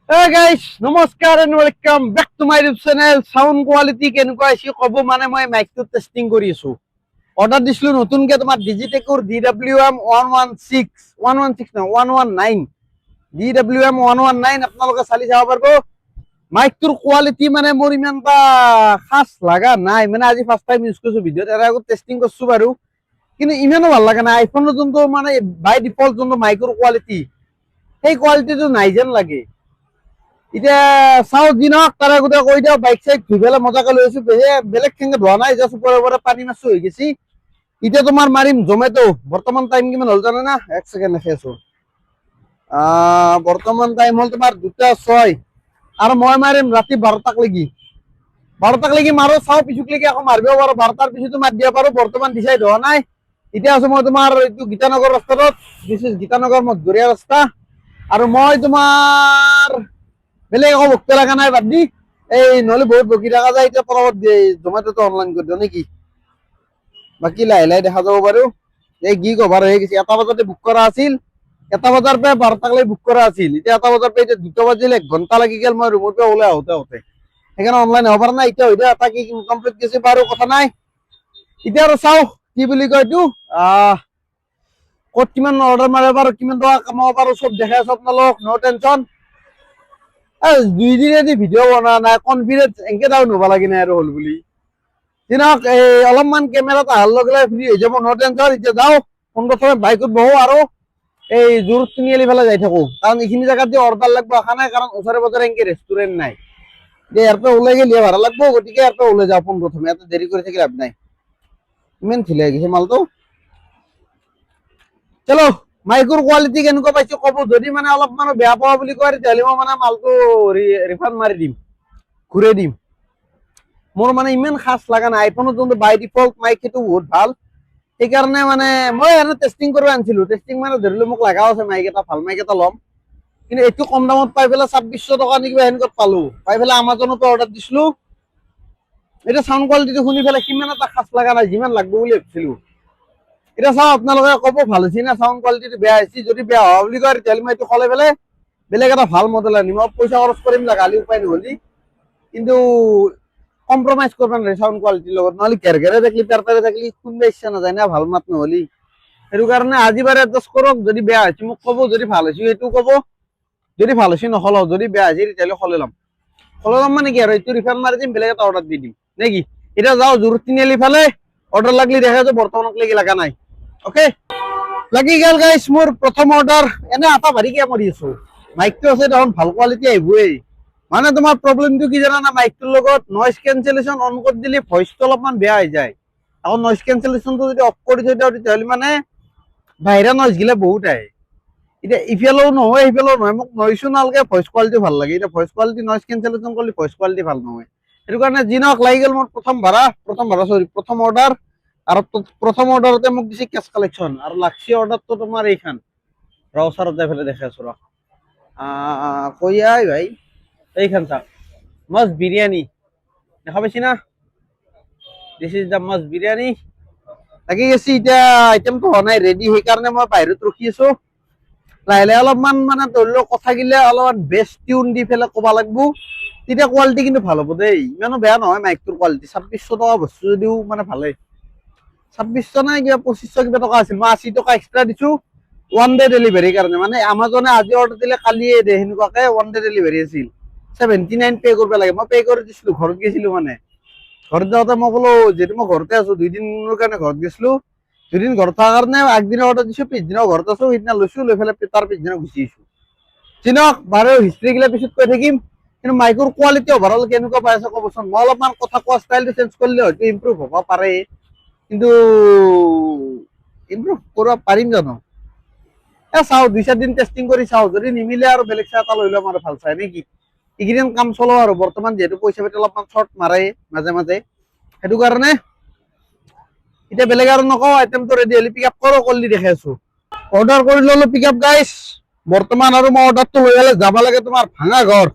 Hey guys, নমস্কাৰ and welcome back to my YouTube channel. Sound quality কেনেকুৱা আছে ক'ব মানে মই মাইকটো টেষ্টিং কৰি আছো। অৰ্ডাৰ দিছিলো নতুনকে তোমাৰ Digitech DWM 116 116 নহয় 119 DWM 119 আপোনালোকে চালি চাব পাৰিব। মাইকটোৰ কোৱালিটি মানে মোৰ ইমান এটা খাস লাগা নাই, মানে আজি ফাৰ্ষ্ট টাইম ইউজ কৰিছো, ভিডিঅ'ত এৰা আগত টেষ্টিং কৰিছো বাৰু, কিন্তু ইমানো ভাল লগা নাই। আইফোনৰ যোনটো মানে বাই ডিফল্ট যোনটো মাইকৰ কোৱালিটি, সেই কোৱালিটিটো নাই যেন লাগে। এতিয়া চাও যি নহওক তাৰ আগতে কৈ দিওঁ, বাইক চাইক ধুই পেলাই মজাকে লৈ আছো, বেলেগ খেংকে ধোৱা নাই, জাষ্ট ওপৰে ওপৰে পানী মাছো হৈ গৈছি। এতিয়া তোমাৰ মাৰিম জমেটো। বৰ্তমান টাইম কিমান হ'ল জানে না? এক ছেকেণ্ড দেখি আছো। বৰ্তমান টাইম হ'ল তোমাৰ 2:06 আৰু মই মাৰিম ৰাতি 12টাক লাগি মাৰো, চাও পিছুক লাগি আকৌ মাৰিব পাৰো, 12টাৰ পিছতো মাৰি দিব পাৰো। বৰ্তমান ডিচাইড হোৱা নাই। এতিয়া আছো মই তোমাৰ এইটো গীতানগৰ ৰাস্তাত, দিছ ইজ গীতানগৰ মধঘৰীয়া ৰাস্তা, আৰু মই তোমাৰ বেলেগ একো বক্ত লগা নাই, বাদ দি এই নহলে বহুত বকি থকা যায়। এতিয়া পৰামত জমেটোটো অনলাইন কৰি দিওঁ নেকি? বাকী লাহে লাহে দেখা যাব বাৰু। এই কি কভাৰ হৈ গৈছে, 1টা বজাতে বুক কৰা আছিল, 1টা বজাৰ পৰা 12টাক লৈ বুক কৰা আছিল। এতিয়া 1টা বজাৰ পৰা এতিয়া 2টা বাজিল, 1 ঘণ্টা লাগি গেল মই ৰুমৰ পৰা ওলাই আহোতে। সেইকাৰণে অনলাইন হ'ব পৰা নাই। এতিয়া হৈ যায় এটা কি কমপ্লিট গৈছে বাৰু, কথা নাই। এতিয়া আৰু চাও কি বুলি কয় এইটো, ক'ত কিমান অৰ্ডাৰ মাৰিব পাৰো, কিমান টকা কামাব পাৰো, চব দেখাই আছো আপোনালোক, ন' টেনচন। 2 দিনেদি ভিডিঅ' বনোৱা নাই, কনফিডেন্স এনেকে ডাউন হ'ব লাগে নাই আৰু হ'ল বুলি। দিনক এই অলপমান কেমেৰাত অহাৰ লগে লগে ফ্ৰী হৈ যাব, ন' টেনচন। এতিয়া যাও পোনপ্ৰথমে বাইকত বহো আৰু এই জোৰত তিনিআলি ফালে যাই থাকো, কাৰণ এইখিনি জেগাত যে অৰ্ডাৰ লাগব আশা নাই, কাৰণ ওচৰে পাজৰে এনেকে ৰেষ্টুৰেণ্ট নাই। ইয়াৰ পৰা ওলাই গেলে ভাড়া লাগব, গতিকে ইয়াৰ পৰা ওলাই যাওঁ পোনপ্ৰথমে, ইয়াতে দেৰি কৰি থাকি লাভ নাই। ইমান ঢিলা গৈছে মালটো। চলো, মাইকৰ কোৱালিটি কেনেকুৱা পাইছো ক'ব। যদি মানে অলপমানো বেয়া পোৱা বুলি কয়, তেতিয়াহ'লে মই মানে মালটো ৰিফাণ্ড মাৰি দিম, ঘূৰাই দিম। মোৰ মানে ইমান খাস লগা নাই। আইফোনত যোনটো বাই ডিফল্ট মাইক সেইটো বহুত ভাল, সেইকাৰণে মানে মই এনে টেষ্টিং কৰিব আনিছিলো। টেষ্টিং মানে ধৰিলো মোক লগাও আছে মাইক এটা, ভাল মাইক এটা ল'ম, কিন্তু এইটো কম দামত পাই পেলাই 2600 টকা নে কিবা সেনেকুৱাত পালো, পাই পেলাই আমাজনৰ পৰা অৰ্ডাৰ দিছিলো। এতিয়া চাউণ্ড কোৱালিটিটো শুনি পেলাই সিমান এটা খাস লগা নাই, যিমান লাগব বুলি ভাবিছিলো। এতিয়া চাও আপোনালোকে ক'ব ভাল হৈছে না চাউণ্ড কোৱালিটিটো বেয়া হৈছে। যদি বেয়া হোৱা বুলি কয়, তেতিয়াহ'লে মই এইটো সলাই পেলাই বেলেগ এটা ভাল মডেল আনিম। মই পইচা খৰচ কৰিম লগালি, উপায় নহ'লি, কিন্তু কম্প্ৰমাইজ কৰিব নোৱাৰি চাউণ্ড কোৱালিটিৰ লগত, নহ'লে ঘেৰ ঘেৰে থাকলি, পেৰপেৰাই থাকলি শুনবা ইচ্ছা নাযায় না, ভাল মাত নহ'লি। সেইটো কাৰণে আজি বাৰু এডজাষ্ট কৰক। যদি বেয়া হৈছে মোক ক'ব, যদি ভাল হৈছে সেইটো ক'ব। যদি ভাল হৈছে নসলাও, যদি বেয়া হৈছে তেতিয়াহ'লে সলাই ল'ম। সলাই ল'ম মানে কি আৰু, এইটো ৰিফাণ্ড মাৰি দিম, বেলেগ এটা অৰ্ডাৰ দি দিম নেকি? এতিয়া যাওঁ জোৰত তিনিআলি ফালে, অৰ্ডাৰ লাগলি দেখা যায়, বৰ্তমানক লাগি লগা নাই। অ'কে, লাগি গেল গাইছ মোৰ প্ৰথম অৰ্ডাৰ। এনে আটা ভাৰী কিয় কৰি আছো, মাইকটো আছে দেখোন, ভাল কোৱালিটি আহিবই। মানে তোমাৰ প্ৰব্লেমটো কি জানা না, মাইকটোৰ লগত নইজ কেনচেলেশ্যন অন কৰি দিলে ভইচটো অলপমান বেয়া হৈ যায়। আকৌ নইজ কেনচেলেশ্যনটো যদি অফ কৰি থৈ দিওঁ, তেতিয়াহ'লে মানে বাহিৰা নইজ গিলা বহুত আহে। এতিয়া ইফালেও নহয় সিফালেও নহয়, মোক নইজো নালাগে, ভইচ কোৱালিটি ভাল লাগে। এতিয়া ভইচ কোৱালিটি নইজ কেনচেলেশ্যন কৰিলে ভইচ কোৱালিটি ভাল নহয়। সেইটো কাৰণে যি নহওক লাগি গ'ল মোৰ প্ৰথম অৰ্ডাৰ। আৰু প্ৰথম অৰ্ডাৰতে মোক দিছে কেছ কালেকশ্যন, আৰু লাগছি অৰ্ডাৰটো তোমাৰ এইখান ৰ ওচৰত যাই পেলাই দেখাই আছো ৰ, কৈ আই ভাই, এইখান চাওক, মষ্ট বিৰিয়ানী দেখা পাইছি না, দিছ ইজ দ্য মষ্ট বিৰিয়ানী। লাগি গেছি। এতিয়া আইটেমটো হোৱা নাই ৰেডি, সেইকাৰণে মই বাহিৰত ৰখি আছো। লাহে লাহে অলপমান মানে ধৰি লওক কথা গিলা অলপমান বেছ টিউন দি পেলাই ক'ব লাগব, তেতিয়া কোৱালিটি কিন্তু ভাল হ'ব দেই। ইমানো বেয়া নহয় মাইকটোৰ কোৱালিটি, 2600 টকা বস্তু যদিও মানে ভালেই। 2600 নাই কিবা 2500 কিবা টকা আছিল, মই 80 টকা এক্সট্ৰা দিছো ওৱান ডে ডেলিভাৰীৰ কাৰণে। মানে আমাজনে আজি অৰ্ডাৰ দিলে কালিয়ে দিয়ে, সেনেকুৱাকে ওৱান ডে ডেলিভাৰী আছিল। 79 পে' কৰিব লাগে, মই পে' কৰি দিছিলো, ঘৰত গৈছিলো। মানে ঘৰত যাওঁতে মই ক'লো যিহেতু মই ঘৰতে আছো, 2 দিনৰ কাৰণে ঘৰত গৈছিলো, 2 দিন ঘৰত থকাৰ কাৰণে আগদিনা অৰ্ডাৰ দিছো, পিছদিনা ঘৰত আছো, সিদিনা লৈছো, লৈ পেলাই তাৰ পিছদিনা গুচি আহিছো। চিনক বাৰু হিষ্ট্ৰী গিলা পিছত কৈ থাকিম, কিন্তু মাইকৰ কোৱালিটি অভাৰঅল কেনেকুৱা পাই আছে ক'বচোন। মই অলপমান কথা কোৱা ষ্টাইলটো চেঞ্জ কৰিলে হয়তো ইম্প্ৰুভ হ'ব পাৰে, কিন্তু ইম্প্ৰুভ কৰিব পাৰিম জানো? চাওঁ 2-4 দিন টেষ্টিং কৰি চাওঁ, যদি নিমিলে আৰু বেলেগ চাই এটা লৈ ল'ম আৰু ভাল চাই নেকি। এইকেইদিন কাম চলাও আৰু, বৰ্তমান যিহেতু পইচা পাতি অলপমান চৰ্ট মাৰে মাজে মাজে, সেইটো কাৰণে এতিয়া বেলেগ আৰু নকওঁ। আইটেমটো ৰেডি হ'লে পিক আপ কৰো, কল্লি দেখাই আছো। অৰ্ডাৰ কৰি ললো, পিক আপ গাইছ। বৰ্তমান আৰু মই অৰ্ডাৰটো লৈ পেলাই যাব লাগে তোমাৰ ভাঙা ঘৰ।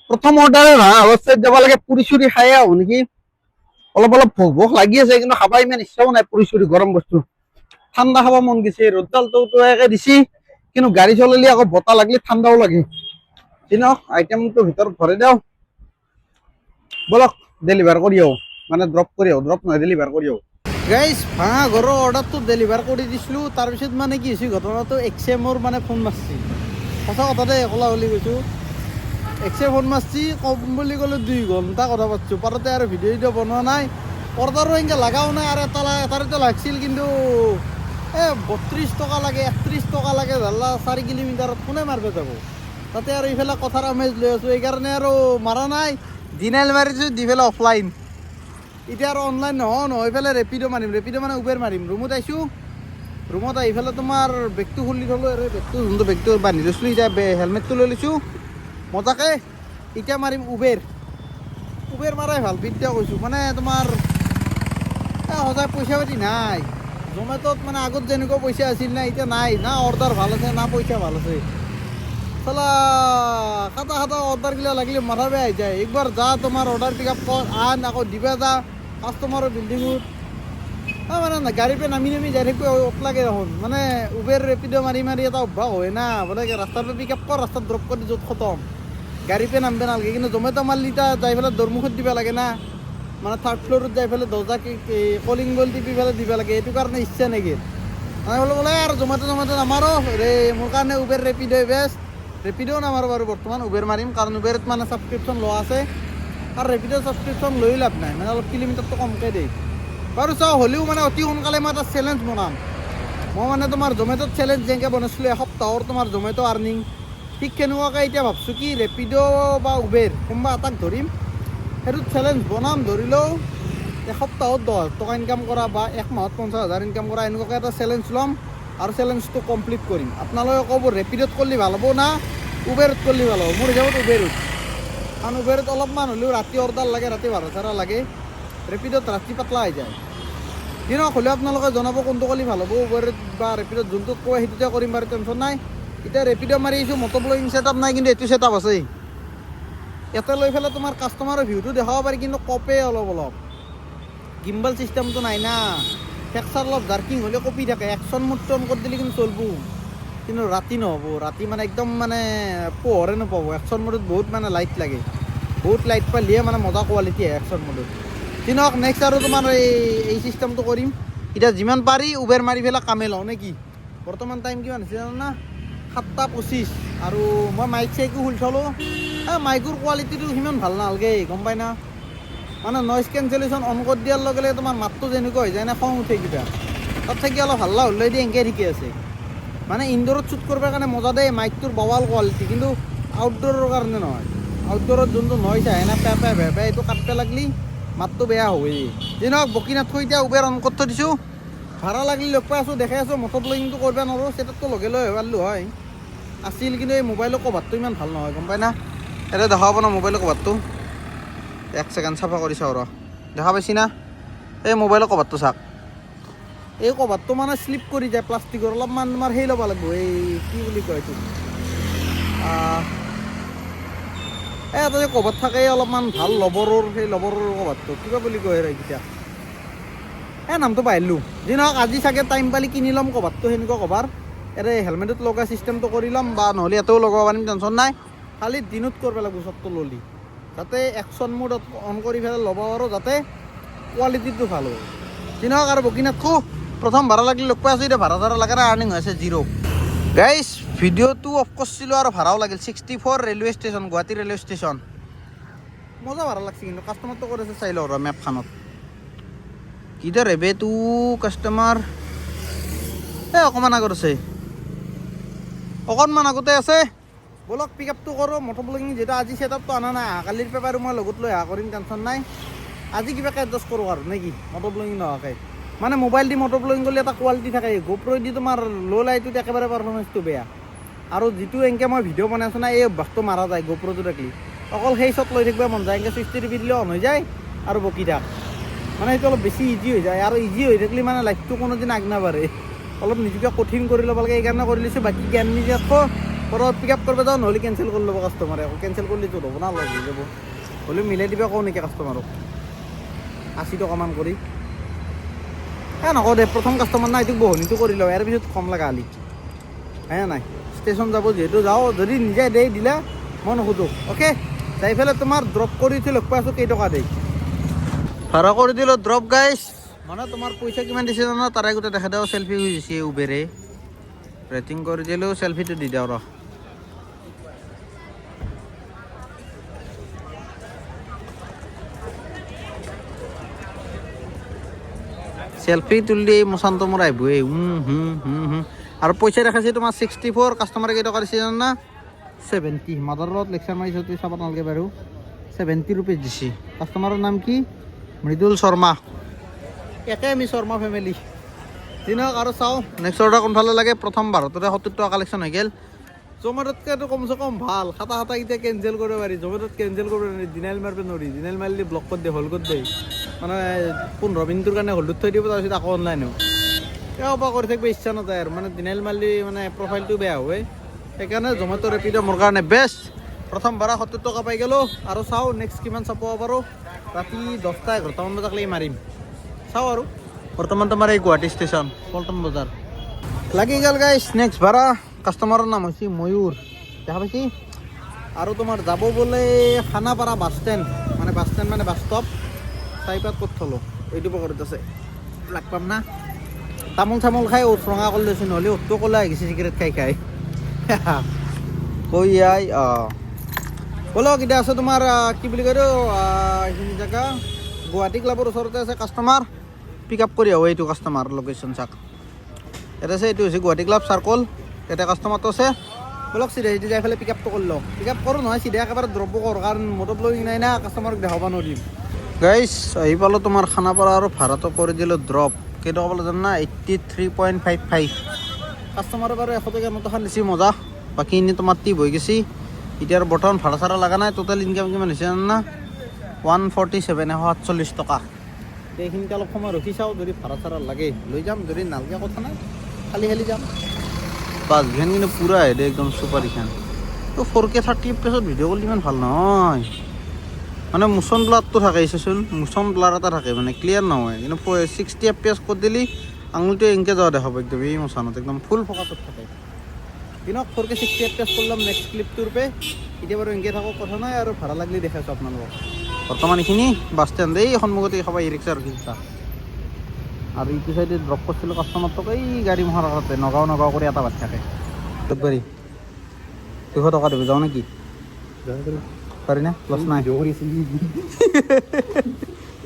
প্ৰথম অৰ্ডাৰে ভাঙা ঘৰ চাইড যাব লাগে, পুৰি চুৰি খাই আহো নেকি, অলপ অলপ ভোক ভোক লাগি আছে, কিন্তু খাবা ইমান ইচ্ছাও নাই। পুৰি চুৰি গৰম বস্তু, ঠাণ্ডা খাব মন গৈছে। ৰ'দডালটো একে দিছি, কিন্তু গাড়ী চলালে আকৌ বতাহ লাগিলে ঠাণ্ডাও লাগে। চিনক আইটেমটো ভিতৰত ভৰাই দিওঁ বলক ডেলিভাৰ কৰি আহোঁ মানে ড্ৰপ কৰি আহোঁ ড্ৰপ নহয় ডেলিভাৰ কৰি আহোঁ গাইজ ভাঙা ঘৰৰ অৰ্ডাৰটো ডেলিভাৰ কৰি দিছিলোঁ তাৰপিছত মানে কি হৈছে ঘটনাটো এক্সে মোৰ মানে ফোন মাৰছি সঁচা কথা দেই ক'লা বুলি কৈছোঁ এক্সে ফোন মাৰছি কম বুলি ক'লে 2 ঘণ্টা কথা পাতিছোঁ পাৰতে আৰু ভিডিঅ' বনোৱা নাই অৰ্ডাৰো এনেকৈ লগাও নাই আৰু এটাতে লাগছিল কিন্তু 32 টকা লাগে 31 টকা লাগে জাল্লা 4 কিলোমিটাৰত কোনে মাৰিব যাব তাতে আৰু ইফালে কথাৰ আমেজ লৈ আছোঁ এইকাৰণে আৰু মাৰা নাই দিনাইল মাৰিছোঁ দি পেলাই অফলাইন এতিয়া আৰু অনলাইন নহয় এইফালে ৰেপিড' মানে উবেৰ মাৰিম ৰুমত আহিছোঁ ৰুমত আহি পেলাই তোমাৰ বেগটো খুলি থ'লোঁ আৰু যোনটো বেগটো বান্ধি লৈছিলোঁ এতিয়া হেলমেটটো লৈ লৈছোঁ মজাকৈ এতিয়া মাৰিম উবেৰ মাৰাই ভাল বিদ্যা কৈছোঁ মানে তোমাৰ সঁচাই পইচা পাতি নাই জমেট'ত মানে আগত যেনেকুৱা পইচা আছিল না এতিয়া নাই না অৰ্ডাৰ ভাল আছে না পইচা ভাল আছে চালা খাটা অৰ্ডাৰগিলা লাগিলে মাথা বেয়া হৈ যায় একবাৰ যা তোমাৰ অৰ্ডাৰ পিক আপ কৰ আন আকৌ দিবা যা কাষ্টমাৰৰ বিল্ডিঙত মানে গাড়ীৰ পৰা নামি যাই থাকিব অফ লাগে দেখোন মানে উবেৰ ৰেপিড' মাৰি এটা অভ্যাস হয় না বোলে ৰাস্তাৰ পৰা পিক আপ কৰ ৰাস্তাত ড্ৰপ কৰি য'ত খতম গাড়ীৰ পৰা নামিব নালাগে কিন্তু জমেট' মাৰিলে যাই পেলাই দৰমুখত দিব লাগে না মানে 3rd ফ্ল'ৰত যাই পেলাই দৰ্জা কলিং বেল টিপি পেলাই দিব লাগে এইটো কাৰণে ইচ্ছা নেকি মানে বোলে আৰু জমেট' নামাৰো মোৰ কাৰণে উবেৰ ৰেপিড'ই বেষ্ট ৰেপিড'ও নামাৰো বাৰু বৰ্তমান উবেৰ মাৰিম কাৰণ উবেৰত মানে ছাবস্ক্ৰিপশ্যন লোৱা আছে আৰু ৰেপিড'ৰ ছাবস্ক্ৰিপশ্যন লৈ লাভ নাই মানে অলপ কিলোমিটাৰটো কমকৈ দেই বাৰু চাওঁ হ'লেও মানে অতি সোনকালে মই এটা চেলেঞ্জ বনাম মই মানে তোমাৰ জমেট'ত চেলেঞ্জ যেনেকৈ বনাইছিলোঁ এসপ্তাহৰ তোমাৰ জমেট' আৰ্নিং ঠিক কেনেকুৱাকৈ এতিয়া ভাবছোঁ কি ৰেপিড' বা উবেৰ কোনোবা এটাক ধৰিম সেইটোত চেলেঞ্জ বনাম ধৰিলেও এসপ্তাহত 10,000 টকা ইনকাম কৰা বা 1 মাহত 50,000 ইনকাম কৰা এনেকুৱাকৈ এটা চেলেঞ্জ ল'ম আৰু চেলেঞ্জটো কমপ্লিট কৰিম আপোনালোকে ক'ব ৰেপিডত কৰিলে ভাল হ'ব না উবেৰত কৰিলে ভাল হ'ব মোৰ হিচাপত উবেৰত কাৰণ উবেৰত অলপমান হ'লেও ৰাতি অৰ্ডাৰ লাগে ৰাতি ভাড়া চাড়া লাগে ৰেপিডত ৰাতি পাতলা হৈ যায় দিনক হ'লেও আপোনালোকে জনাব কোনটো কৰিলে ভাল হ'ব উবেৰত বা ৰেপিডত যোনটোত কয় সেইটোতে কৰিম বাৰু টেনশ্যন নাই এতিয়া ৰেপিড' মাৰি আহিছোঁ মটৰ ব্লগিং ছেটআপ নাই কিন্তু এইটো ছেটআপ আছে ইয়াতে লৈ পেলাই তোমাৰ কাষ্টমাৰৰ ভিউটো দেখাব পাৰি কিন্তু কপে অলপ গিম্বল চিষ্টেমটো নাই না টেক্সাৰ অলপ জাৰ্কিং হ'লে কপি থাকে একশ্যন মোডটো অন কৰি দিলে কিন্তু চলিব কিন্তু ৰাতি নহ'ব ৰাতি মানে একদম মানে পোহৰে নাপাব একশ্যন মোডত বহুত মানে লাইট লাগে বহুত লাইট পালিহে মানে মজা কোৱালিটি আহে একশ্যন মোডত কিন্তু নেক্সট আৰু তোমাৰ এই চিষ্টেমটো কৰিম এতিয়া যিমান পাৰি উবেৰ মাৰি পেলাই কামে লওঁ নে কি বৰ্তমান টাইম কিমান হৈছে জানো না 7:25 আৰু মই মাইক চাইকো খুলি থ'লোঁ মাইকৰ কোৱালিটিটো সিমান ভাল নালাগে গম পাই না মানে নইজ কেঞ্চেলেশ্যন অন কৰি দিয়াৰ লগে লগে তোমাৰ মাতটো যেনেকুৱা হৈ যায় না খং উঠে কিবা তাত থাকি অলপ হাল্লা হ'লে দি এনেকৈ ঠিকে আছে মানে ইনডোৰত শ্বুট কৰিবৰ কাৰণে মজা দেই মাইকটোৰ বাৱাল কোৱালিটি কিন্তু আউটডোৰৰ কাৰণে নহয় আউটডোৰত যোনটো নইজ আহে না পেপে এইটো কাটব লাগলি মাতটো বেয়া হয়েই যেনক বকিনাথকৈ এতিয়া উবেৰ অন কৰি থৈ দিছোঁ ভাড়া লাগিলে লগ পাই আছোঁ দেখাই আছোঁ মটৰ ব্লগিংটো কৰিব নোৱাৰোঁ ছেটআপটো লগে লৈ পাৰিলোঁ হয় আছিল কিন্তু এই মোবাইলৰ কভাৰটো ইমান ভাল নহয় গম পাই না এতিয়া দেখাব না মোবাইলৰ কভাৰটো 1 ছেকেণ্ড চাফা কৰি চাওঁ ৰ দেখা পাইছি না এই মোবাইলৰ কভাৰটো চাওক এই কভাৰটো মানে শ্লিপ কৰি যায় প্লাষ্টিকৰ অলপমান তোমাৰ সেই ল'ব লাগিব এই কি বুলি কয় এইটো এটা যে কভাৰ থাকে অলপমান ভাল লবৰৰ সেই লবৰৰ কভাৰটো কিবা বুলি কয় এইকেইটা নামটো পাহৰিলোঁ যি নহওক আজি চাগে টাইম পালি কিনি ল'ম কভাৰটো সেনেকুৱা কভাৰ এৰে হেলমেটত লগা চিষ্টেমটো কৰি ল'ম বা নহ'লে ইয়াতেও লগাব পাৰিম টেনশ্যন নাই খালি দিনত কৰিব লাগিব চবটো ল'লি যাতে একশ্যন মোডত অন কৰি পেলাই ল'ব পাৰোঁ যাতে কোৱালিটিটো ভাল হয় যি নহওক আৰু বকিনাথকো প্ৰথম ভাড়া লাগিলে লগ পাই আছোঁ এতিয়া ভাড়া চাড়া লাগে আৰ্নিং হৈ আছে 0 গাইজ ভিডিঅ'টো অফ কৰিছিলোঁ আৰু ভাড়াও লাগিল 64 railway station Guwahati railway station মজা ভাড়া লাগছে কিন্তু কাষ্টমাৰটো কৰিছে চাই লওঁ ৰ মেপখনত কিধৰ হেবে তো কাষ্টমাৰ অকণমান আগত আছে অকণমান আগতে আছে বলক পিক আপটো কৰোঁ মটৰ ব্লগিং যিহেতু আজি ছেটআপটো অনা নাই কালিৰ পেপাৰো মই লগত লৈ কৰিম টেনশ্যন নাই আজি কিবাকৈ এডজাষ্ট কৰোঁ আৰু নে কি মটৰ ব্লগিং নোহোৱাকৈ মানে মোবাইল দি মটৰ ব্লগিং কৰিলে এটা কোৱালিটি থাকে গোপ্ৰ দি তোমাৰ ল' লাইটত একেবাৰে পাৰফৰ্মেঞ্চটো বেয়া আৰু যিটো এনেকৈ মই ভিডিঅ' বনাই আছোঁ না এই অভ্যাসটো মাৰা যায় গোপ্ৰটো থাকিলে অকল সেই শ্বট লৈ থাকিব মন যায় এনেকৈ 60 টিপি দিলে অন হৈ যায় আৰু বকি থাক মানে সেইটো অলপ বেছি ইজি হৈ যায় আৰু ইজি হৈ থাকিলে মানে লাইফটো কোনোদিন আগ নাবাঢ়ে অলপ নিজকে কঠিন কৰি ল'ব লাগে এইকাৰণে কৰি লৈছোঁ বাকী জ্ঞান নিজে আকৌ ঘৰত পিক আপ কৰিব যাওঁ নহ'লে কেঞ্চেল কৰি ল'ব কাষ্টমাৰে আকৌ কেঞ্চেল কৰিলেতো হ'ব না লগ হৈ যাব হ'লেও মিলাই দিব কওঁ নেকি কাষ্টমাৰক 80 টকামান কৰি নকওঁ দে প্ৰথম কাষ্টমাৰ নাই এইটোক বহনীটো কৰি লওঁ ইয়াৰ পিছত কম লগা আলি নাই ষ্টেচন যাব যিহেতু যাওঁ যদি নিজে দিলা মই নুসুধো অ'কে যাই পেলাই তোমাৰ ড্ৰপ কৰি উঠি লগ পাই আছোঁ কেইটকা দেই ভাড়া কৰি দিলোঁ ড্ৰপ গাইছ মানে তোমাৰ পইচা কিমান দিছে জানো তাৰে গোটেই দেখা দিওঁ চেল্ফি হৈ গৈছে উবেৰে ৰেটিং কৰি দিলোঁ চেল্ফিটো দি দিওঁ ৰ চেল্ফি তুলি মচানটো মোৰ আহিবই আৰু পইচা দেখাইছে তোমাৰ 64 কাষ্টমাৰে কেইটকা দিছে জানো না 70 মাদাৰত লেকচাৰ মাৰিছোঁ তুই চাব নালাগে বাৰু 70 ৰুপিজ দিছে কাষ্টমাৰৰ নাম কি মৃদুল শৰ্মা একে আমি শৰ্মা ফেমিলি দিনক আৰু চাওঁ নেক্সট অৰ্ডাৰ কোনফালে লাগে প্ৰথম ভাৰততে 70 টকা কালেকশ্যন হৈ গ'ল জমেট'তকৈ কমচে কম ভাল খাটা কেইটা কেঞ্চেল কৰিব পাৰি জমেট'ত কেঞ্চেল কৰিব নোৱাৰি দিনাইল মাৰিব নোৱাৰি দিনাইল মাৰিলে ব্লক কৰি দিয়ে হ'ল কৰি দিয়ে মানে 15 মিনিটৰ কাৰণে হল্ডত থৈ দিব তাৰপিছত আকৌ অনলাইন হ'ব কিয় বা কৰি থাকিব ইচ্ছা নাযায় আৰু মানে দিনাইল মাৰিলে মানে প্ৰফাইলটো বেয়া হয় সেইকাৰণে জমেট' ৰেপিড' মোৰ কাৰণে বেষ্ট প্ৰথম ভাড়া 70 টকা পাই গ'লোঁ আৰু চাওঁ নেক্সট কিমান চাব পাৰোঁ ৰাতি 10টা 11টামান বজালৈকে মাৰিম চাওঁ আৰু বৰ্তমান তোমাৰ এই গুৱাহাটী ষ্টেচন পল্টন বজাৰ লাগি গ'ল গাইছ নেক্সট ভাড়া কাষ্টমাৰৰ নাম হৈছে ময়ূৰ দেখা পাইছি আৰু তোমাৰ যাব বোলে খানাপাৰা বাছ ষ্টেণ্ড মানে বাছ ষ্টপ চাইপাত ক'ত থলোঁ এইটো পকৰত আছে লাগ পাম না তামোল চামোল খাই উঠ ৰঙা কৰি লৈছোঁ নহ'লে উঠটো ক'লে আহি গৈছে চিগাৰেট খাই কৈ আই ব'লক এতিয়া আছে তোমাৰ কি বুলি কয় এইখিনি জেগা গুৱাহাটী ক্লাবৰ ওচৰতে আছে কাষ্টমাৰ পিক আপ কৰি আহোঁ এইটো কাষ্টমাৰ লোকেশ্যন চাক ইয়াতে আছে এইটো হৈছে গুৱাহাটী ক্লাব চাৰ্কল ইয়াতে কাষ্টমাৰটো আছে ব'লক চিধা চিধি যাই পেলাই পিক আপটো কৰি লওঁ পিক আপ কৰোঁ নহয় চিধা একেবাৰে ড্ৰপো কৰোঁ কাৰণ মদত লৈ নাই না কাষ্টমাৰক দেখাব নোৱাৰিম গাইছ আহি পালোঁ তোমাৰ খানাপাৰা আৰু ভাড়াটো কৰি দিলোঁ ড্ৰপ কেইটকা পালোঁ জানো না 83.55 কাষ্টমাৰে বাৰু 100 টকা নোট এখন দিছে মজা বাকী এনেই তোমাৰ টিপ হৈ গৈছে এতিয়া আৰু বৰ্তমান ভাড়া চাড়া লগা নাই টোটেল ইনকাম কিমান হৈছে জানো না 147 টকা এইখিনিতে অলপ সময় ৰখি চাওঁ যদি ভাড়া চাড়া লাগে লৈ যাম যদি নালাগে কথা নাই খালি যাম বাছখন কিন্তু পূৰা আহে দে একদম চুপাৰ ইখন তো 4K 30 FPS ভিডিঅ' কৰিলে ইমান ভাল নহয় মানে মোচন ব্লাৰটো থাকে চাচোন মোচন ব্লাৰ এটা থাকে মানে ক্লিয়াৰ নহয় কিন্তু 60 FPS কৰি দিলে আঙুলিটো এনেকৈ যোৱা দেখাব একদম এই মোচনত একদম ফুল ফকাছত থাকে দিনক 4K 60 FPS কৰিলাম নেক্সট ক্লিপটোৰ পে এতিয়া বাৰু এনেকৈ থাকক কথা নাই আৰু ভাড়া লাগিলে দেখাইছোঁ আপোনালোকক বৰ্তমান এইখিনি বাছ ষ্টেণ্ড এই সন্মুখতে সবাই ই ৰিক্সা ৰখিছা আৰু ইটো চাইডে ড্ৰপ কৰিছিলোঁ কাষ্টমাৰটোক এই গাড়ী মহাৰ আগতে নগাঁও কৰি এটা বাদ থাকে গাড়ী 200 টকা দিব যাওঁ নেকি পাৰি না লছ নাই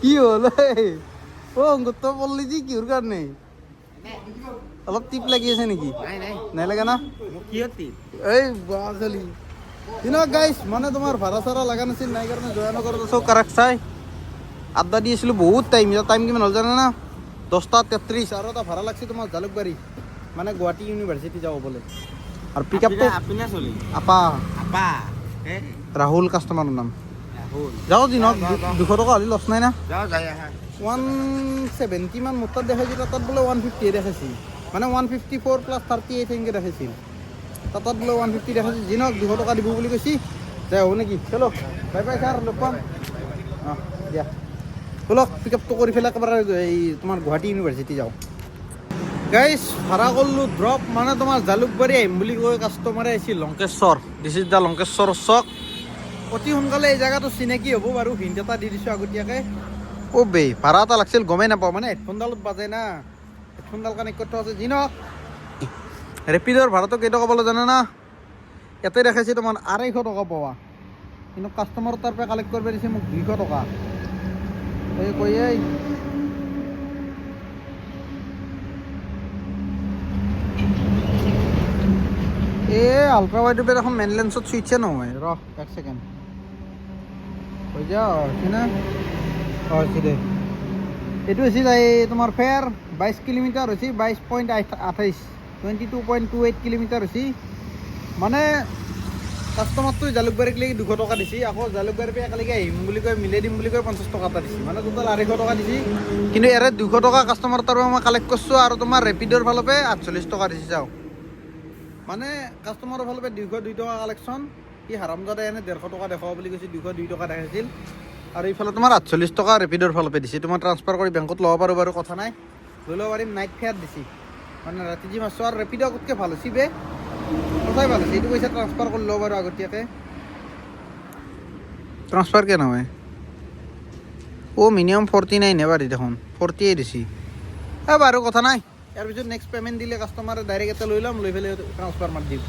কি হ'ল গোট পল্লি যি কিহৰ কাৰণে অলপ টিপ লাগি আছে নেকি নাই লাগে না এই চলি দিনক গাইছ মানে তোমাৰ ভাড়া চাড়া লগা নাছিল নাই কাৰণে জয়ানগৰত আছোঁ কাৰাক চাই আড্ডা দি আছিলোঁ বহুত টাইম কিমান হ'ল জানে না 10:33 আৰু এটা ভাড়া লাগছে তোমাৰ জালুকবাৰী মানে গুৱাহাটী ইউনিভাৰ্চিটি যাব বোলে আৰু পিক আপটো আপা ৰাহুল কাষ্টমাৰৰ নাম যাওঁ দিনক 200 টকা হ'লে লছ নাই না 170 মান মোৰ তাত দেখাইছিল তাত বোলে 150 দেখাইছিল মানে 154 + 38 এনেকৈ দেখাইছিল তাত বোলে 150 দেখাইছিল দিনক 200 টকা দিব বুলি কৈছি যাই হ'ব নেকি চলো বাই বাই ছাৰ লগ পাম অঁ দিয়া ব'লক পিক আপটো কৰি পেলাই একেবাৰে এই তোমাৰ গুৱাহাটী ইউনিভাৰ্চিটি যাওঁ গাইছ ভাড়া কৰিলোঁ ড্ৰপ মানে তোমাৰ জালুকবাৰী আহিম বুলি কৈ কাষ্টমাৰে আহিছিল Lankeshwar this is the Lankeshwar chowk অতি সোনকালে এই জেগাটো চিনাকি হ'ব বাৰু হিণ্ট এটা দি দিছোঁ আগতীয়াকৈ ভাড়া এটা লাগিছিল গমেই নাপাওঁ মানে হেডফোনডালত বাজে না হেডফোনডাল কানেক্ট কৰি থোৱা আছে যি নহওক ৰেপিডৰ ভাড়াটো কেইটকা পালোঁ জানে না ইয়াতে দেখাইছে তোমাৰ 250 টকা পোৱা কিন্তু কাষ্টমাৰৰ তাৰ পৰা কালেক্ট কৰিব দিছে মোক 200 টকা এই কৈ আল্ট্ৰা ৱাইড এখন মেইন লেন্সত চুইটছে নহয় ৰহ 1 ছেকেণ্ড হৈ যা হৈছে না হৈছে দে এইটো হৈছে তোমাৰ ফেয়াৰ 22 কিলোমিটাৰ হৈছে 22.28 22.28 কিলোমিটাৰ হৈছে মানে কাষ্টমাৰটো জালুকবাৰীক লাগি 200 টকা দিছে আকৌ জালুকবাৰীৰ পৰা একেলগে আহিম বুলি কৈ মিলাই দিম বুলি কৈ 50 টকা এটা দিছে মানে টোটেল 250 টকা দিছে কিন্তু ইয়াৰে 200 টকা কাষ্টমাৰ তাৰ পৰা মই কালেক্ট কৰিছোঁ আৰু তোমাৰ ৰেপিডৰ ফালৰ পৰা 48 টকা দিছে যাওঁ মানে কাষ্টমাৰৰ ফালৰ পৰা 202 টকা কালেকশ্যন কি হাৰামজাদা এনে 150 টকা দেখাব বুলি কৈছে 202 টকা দেখাইছিল আৰু এইফালে তোমাৰ 48 টকা ৰেপিডৰ ফালৰ পৰা দিছে তোমাৰ ট্ৰান্সফাৰ কৰি বেংকত ল'ব পাৰোঁ বাৰু কথা নাই লৈ ল'ব পাৰিম নাইট ফেয়াৰ দিছে মানে ৰাতি যি মাছটো আৰু ৰেপিড আগতকৈ ভাল হৈছে বে সঁচাই ভাল হৈছে এইটো পইচা ট্ৰান্সফাৰ কৰি ল'ব পাৰোঁ আগতীয়াকৈ ট্ৰান্সফাৰ কেন হয় ও মিনিমাম 49 এবাৰে দেখুন 48 দিছি বাৰু কথা নাই ইয়াৰ পিছত নেক্সট পেমেণ্ট দিলে কাষ্টমাৰে ডাইৰেক্ট এটা লৈ ল'ম লৈ পেলাই ট্ৰান্সফাৰ মাৰি দিম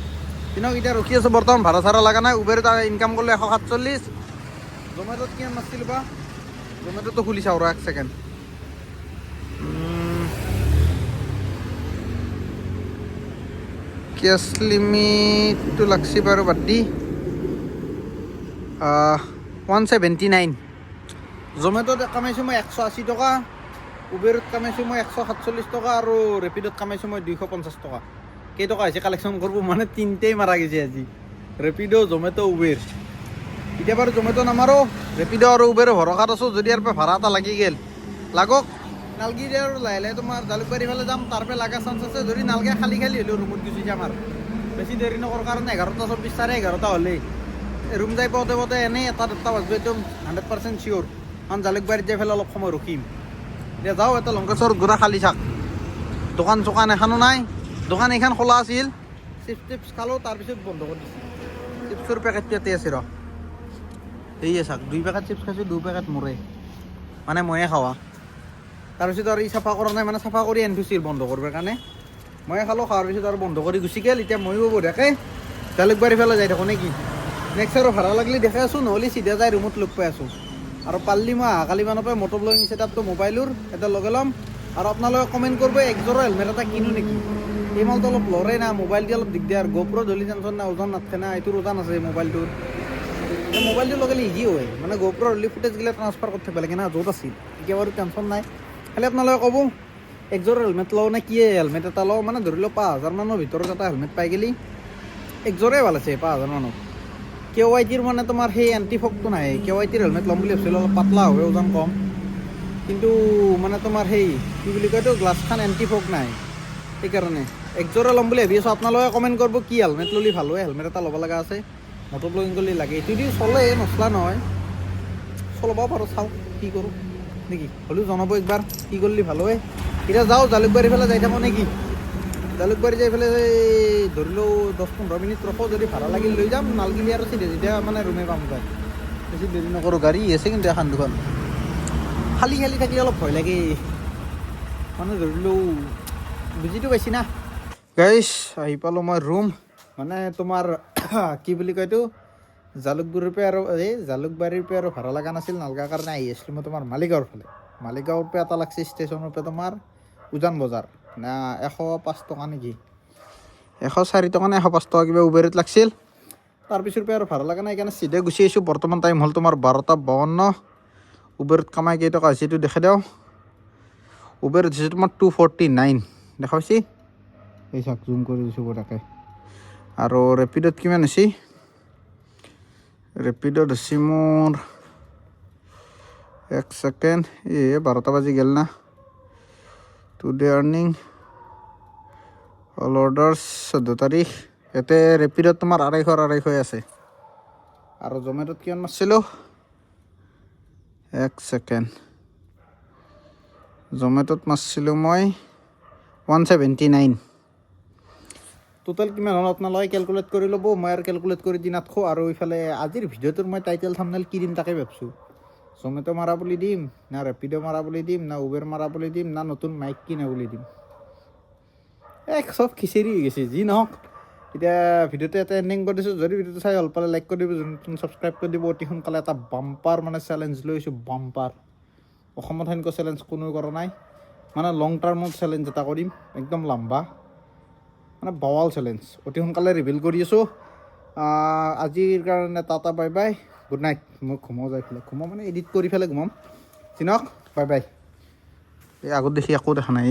কিন্তু এতিয়া ৰখি আছোঁ বৰ্তমান ভাড়া চাড়া লগা নাই উবেৰ তাৰ ইনকাম কৰিলে 147 জমেট'ত কিমান মাৰিছিল বা জমেট'টো খুলি চাওঁ ৰ 1 ছেকেণ্ড কেছ লিমিটটো লাগছি বাৰু বাদ দি 179 জমেট'ত কামাইছোঁ মই 180 টকা উবেৰত কামাইছোঁ মই 147 টকা আৰু ৰেপিডত কামাইছোঁ মই 250 টকা কেইটকা হৈছে কালেকশ্যন কৰিব মানে তিনিটাই মাৰা গৈছে আজি ৰেপিড' জমেট' উবেৰ এতিয়া বাৰু জমেট' নামাৰো ৰেপিড' আৰু উবেৰ ভৰসাত আছোঁ যদি ইয়াৰ পৰা ভাড়া এটা লাগি গ'ল লাগক নালগি আৰু লাহে লাহে তোমাৰ জালুকবাৰী ফালে যাম তাৰ পৰা লগা চান্স আছে যদি নালগে খালী খালী হ'লেও ৰুমত গুচি যাম আৰু বেছি দেৰি নকৰোঁ কাৰণ 11:24 11:30 হ'লেই ৰুম যাই পাওঁতে পাওঁতে এনেই 1-2 বাজিব একদম 100% চিয়'ৰ কাৰণ জালুকবাৰীত যাই পেলাই অলপ সময় ৰখিম এতিয়া যাওঁ এটা লংকেশ্বৰ গোৰা খালী থাক দোকান চোকান এখনো নাই দোকান এইখন খোলা আছিল চিপছ টিপছ খালোঁ তাৰপিছত বন্ধ কৰি দিছিল চিপছৰ পেকেটটো ইয়াতে আছে ৰ সেয়ে চাওক 2 পেকেট চিপছ খাইছোঁ 2 পেকেট মোৰে মানে ময়ে খাৱা তাৰপিছত আৰু ই চাফা কৰা নাই মানে চাফা কৰি আনি থৈছিল বন্ধ কৰিবৰ কাৰণে ময়ে খালোঁ খোৱাৰ পিছত আৰু বন্ধ কৰি গুচি গ'ল এতিয়া ময়ো বঢ়িয়াকৈ জালুকবাৰী ফালে যাই থাকোঁ নেকি নেক্সট আৰু ভাড়া লাগিলে দেখাই আছোঁ নহ'লে চিধা যাই ৰুমত লগ পাই আছোঁ আৰু পাল্লি মই অহাকালি মানৰ পৰা মটৰ ব্লগিং ছেটআপটো মোবাইলৰ এটা লগাই ল'ম আৰু আপোনালোকে কমেণ্ট কৰিব একযোৰা হেলমেট এটা কিনো নেকি এই মালটো অলপ লৰে না মোবাইল দি অলপ দিগদাৰ গোপ্ৰ ধলি টেনশ্যন নাই ওজন নাথাকে না এইটোৰ ওজন আছে মোবাইলটোৰ মোবাইলটো লগালে ইজি হয় মানে গোপ্ৰ হ'লে ফুটেজগিলা ট্ৰান্সফাৰ কৰি থাকিব লাগে না য'ত আছিল এতিয়া বাৰু টেনশ্যন নাই খালি আপোনালোকে ক'ব একযোৰ হেলমেট লওঁ নে কি হেলমেট এটা লওঁ মানে ধৰি লওক 5,000 মানৰ ভিতৰত এটা হেলমেট পাই গ'লি একযোৰে ভাল আছে 5,000 মানত KYT মানে তোমাৰ সেই এণ্টি ফগটো নাহে KYT হেলমেট ল'ম বুলি ভাবিছিলোঁ অলপ পাতলা হয় ওজন কম কিন্তু মানে তোমাৰ সেই কি বুলি কয় এইটো গ্লাছখন এণ্টি ফগ নাই সেইকাৰণে একযোৰা ল'ম বুলি ভাবি আছোঁ আপোনালোকে কমেণ্ট কৰিব কি হেলমেট ল'লে ভাল হয় হেলমেট এটা ল'ব লগা আছে মটৰ ব্লগিং কৰিলে লাগে এইটো দি চলে নচলা নহয় চলাব পাৰোঁ চাওঁ কি কৰোঁ নেকি হ'লেও জনাব একবাৰ কি কৰিলে ভাল হয় এতিয়া যাওঁ জালুকবাৰী ফালে যাই থাকোঁ নেকি জালুকবাৰী যাই পেলাই ধৰি লওঁ 10-15 মিনিট ৰখোঁ যদি ভাড়া লাগিল লৈ যাম নালগিলি আৰু চিধা চিধা মানে ৰুমে পাম যায় বেছি দেৰি নকৰোঁ গাড়ী আছে কিন্তু এখন দুখন খালী খালী থাকিলে অলপ ভয় লাগে মানে ধৰি লওঁ বুজিটো পাইছি না গাইছ আহি পালোঁ মই ৰুম মানে তোমাৰ কি বুলি কয় এইটো জালুকবাৰীৰ পৰা আৰু ভাড়া লগা নাছিল নালগাৰ কাৰণে আহি আছিলোঁ মই তোমাৰ মালিগাঁৱৰ ফালে মালিগাঁৱৰ পৰা এটা লাগছে ষ্টেচনৰ পৰা তোমাৰ উজান বজাৰ না 105 টকা নেকি 104 টকা নে 105 টকা কিবা উবেৰত লাগছিল তাৰপিছৰ পৰা আৰু ভাড়া লগা নাই সেইকাৰণে চিধা গুচি আহিছোঁ বৰ্তমান টাইম হ'ল তোমাৰ 12:52 উবেৰত কামাই কেইটকা হৈছে এইটো দেখাই দিওঁ উবেৰত হৈছে তোমাৰ 249 দেখা পাইছি এই চাওক জুম কৰি দিছোঁ বঢ়িয়াকৈ আৰু ৰেপিডত কিমান হৈছে ৰেপিডত হৈছে মোৰ 1 ছেকেণ্ড 12টা বাজি গ'ল না টুডে আৰ্নিং অল অৰ্ডাৰ্ছ 14 তাৰিখ ইয়াতে ৰেপিডত তোমাৰ 250 আছে আৰু জমেট'ত কিমান মাৰিছিলোঁ 1 ছেকেণ্ড জমেট'ত মাৰিছিলোঁ মই 179 টোটেল কিমান হ'ল আপোনালোকে কেলকুলেট কৰি ল'ব মই আৰু কেলকুলেট কৰি দি নাথাকোঁ আৰু এইফালে আজিৰ ভিডিঅ'টোৰ মই টাইটেল থাম্বনেইল কি দিম তাকে ভাবিছোঁ জমেট' মাৰা বুলি দিম না ৰেপিড' মাৰা বুলি দিম না উবেৰ মাৰা বুলি দিম না নতুন মাইক কিনা বুলি দিম চব খিচিৰি হৈ গৈছে যি নহওক এতিয়া ভিডিঅ'টো এটা এণ্ডিং কৰি দিছোঁ যদি ভিডিঅ'টো চাই ভাল পালে লাইক কৰি দিব যোন ছাবস্ক্ৰাইব কৰি দিব অতি সোনকালে এটা বাম্পাৰ মানে চেলেঞ্জ লৈছোঁ বাম্পাৰ অসমত সেনেকুৱা চেলেঞ্জ কোনেও কৰা নাই মানে লং টাৰ্মত চেলেঞ্জ এটা কৰিম একদম লম্বা মানে বাৱাল চেলেঞ্জ অতি সোনকালে ৰিভিল কৰি আছোঁ আজিৰ কাৰণে tata bye bye good night মই ঘুমাও যাই পেলাই ঘুমাও মানে এডিট কৰি পেলাই ঘুমাম চিনক বাই বাই এই আগত দেখি একো দেখা নাই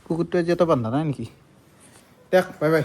কুকুৰটো আজি এটা বান্ধা নাই নেকি দেখ বাই বাই